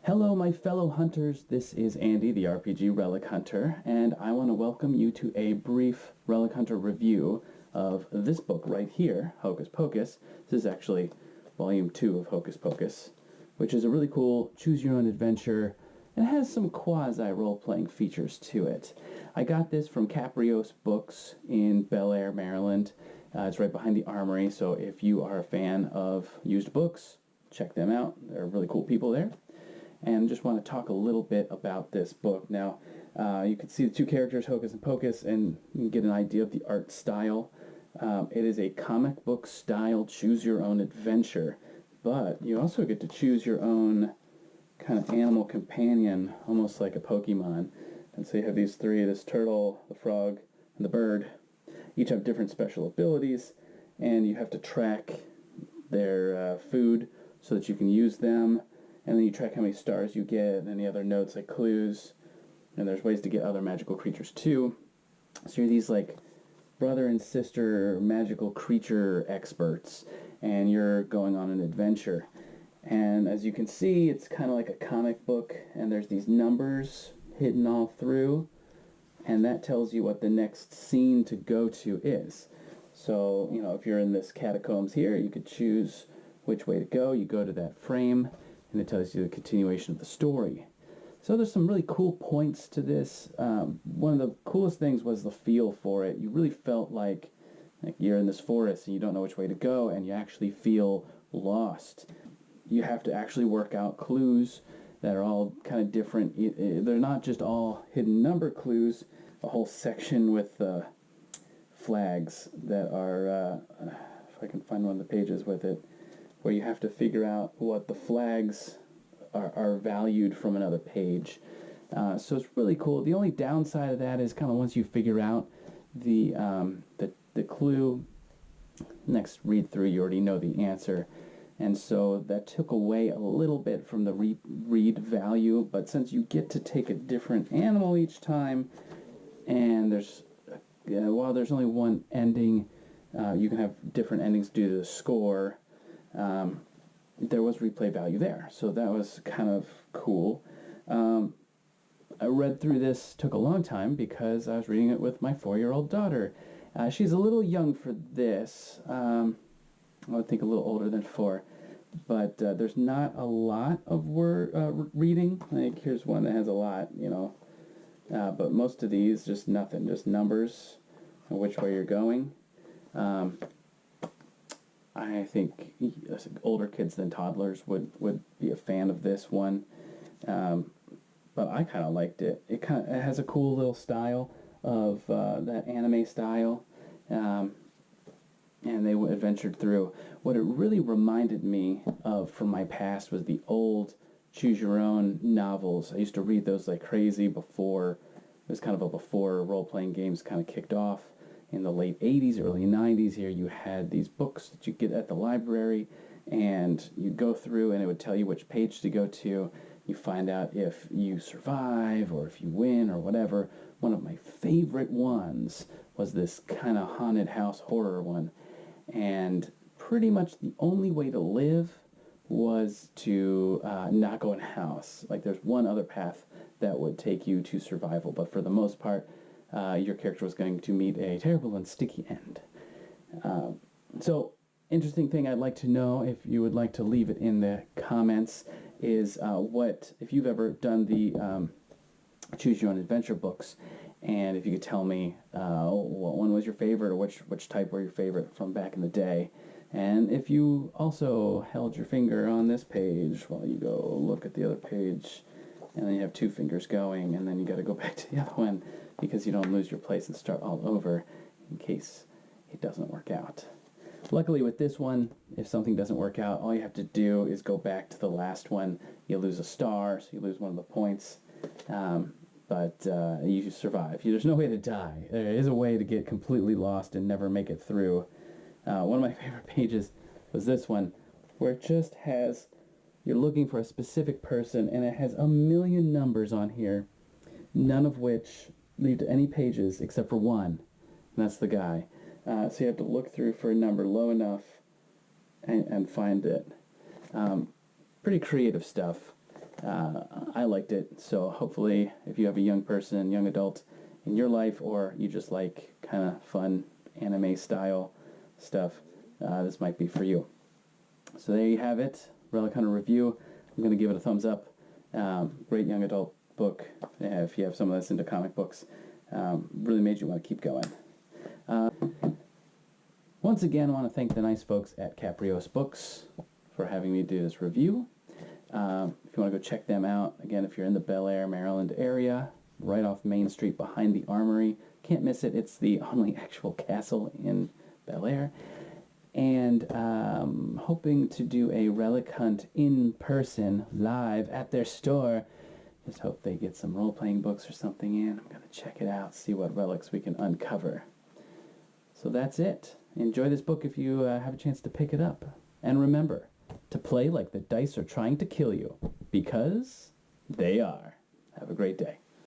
Hello, my fellow hunters. This is Andy, the RPG Relic Hunter, and I want to welcome you to a brief Relic Hunter review of this book right here, Hocus Pocus. This is actually Volume 2 of Hocus Pocus, which is a really cool choose-your-own-adventure, and has some quasi-role-playing features to it. I got this from Caprichos Books in Bel Air, Maryland. It's right behind the Armory, so if you are a fan of used books, check them out. They're really cool people there. And just want to talk a little bit about this book. Now, you can see the two characters, Hocus and Pocus, and you can get an idea of the art style. It is a comic book style choose-your-own adventure, but you also get to choose your own kind of animal companion, almost like a Pokemon. And so you have these three, this turtle, the frog, and the bird. Each have different special abilities, and you have to track their food so that you can use them. And then you track how many stars you get, and any other notes like clues. And there's ways to get other magical creatures too. So you're these like brother and sister magical creature experts, and you're going on an adventure. And as you can see, it's kind of like a comic book, and there's these numbers hidden all through, and that tells you what the next scene to go to is. So, you know, if you're in this catacombs here, you could choose which way to go. You go to that frame, and it tells you the continuation of the story. So there's some really cool points to this. One of the coolest things was the feel for it. You really felt like you're in this forest and you don't know which way to go, and you actually feel lost. You have to actually work out clues that are all kind of different. They're not just all hidden number clues. A whole section with flags that are, if I can find one of the pages with it, where you have to figure out what the flags are valued from another page. So it's really cool. The only downside of that is kind of once you figure out the clue, next read through you already know the answer. And so that took away a little bit from the read value, but since you get to take a different animal each time, and while there's only one ending, you can have different endings due to the score. There was replay value there, so that was kind of cool. I read through this, took a long time because I was reading it with my 4-year-old daughter. She's a little young for this. I would think a little older than 4, but there's not a lot of reading. Like here's one that has a lot, you know, but most of these just nothing, just numbers and which way you're going. I think older kids than toddlers would be a fan of this one, but I kind of liked it. It has a cool little style of that anime style, and they adventured through. What it really reminded me of from my past was the old choose-your-own novels. I used to read those like crazy before. It was kind of before role-playing games kind of kicked off. In the late 80s, early 90s here, you had these books that you get at the library, and you go through and it would tell you which page to go to. You find out if you survive or if you win or whatever. One of my favorite ones was this kind of haunted house horror one, and pretty much the only way to live was to not go in a house. Like there's one other path that would take you to survival, but for the most part, your character was going to meet a terrible and sticky end. So, interesting thing I'd like to know, if you would like to leave it in the comments, is if you've ever done the Choose Your Own Adventure books, and if you could tell me what one was your favorite, or which type were your favorite from back in the day. And if you also held your finger on this page while you go look at the other page, and then you have 2 fingers going, and then you got to go back to the other one because you don't lose your place and start all over in case it doesn't work out. Luckily with this one, if something doesn't work out, all you have to do is go back to the last one. You lose a star, so you lose one of the points, but you survive. There's no way to die. There is a way to get completely lost and never make it through. One of my favorite pages was this one, where it just has, you're looking for a specific person, and it has a million numbers on here, none of which lead to any pages except for one, and that's the guy. So you have to look through for a number low enough and find it. Pretty creative stuff. I liked it, so hopefully if you have a young person, young adult in your life, or you just like kind of fun anime style stuff, this might be for you. So there you have it, Relic Hunter review. I'm going to give it a thumbs up. Great young adult book, if you have someone that's into comic books. Really made you want to keep going. Once again, I want to thank the nice folks at Caprichos Books for having me do this review. If you want to go check them out, again, if you're in the Bel Air, Maryland area, right off Main Street behind the Armory, can't miss it. It's the only actual castle in Bel Air. And hoping to do a relic hunt in person, live at their store. Just hope they get some role-playing books or something in. I'm going to check it out, see what relics we can uncover. So that's it. Enjoy this book if you have a chance to pick it up. And remember to play like the dice are trying to kill you, because they are. Have a great day.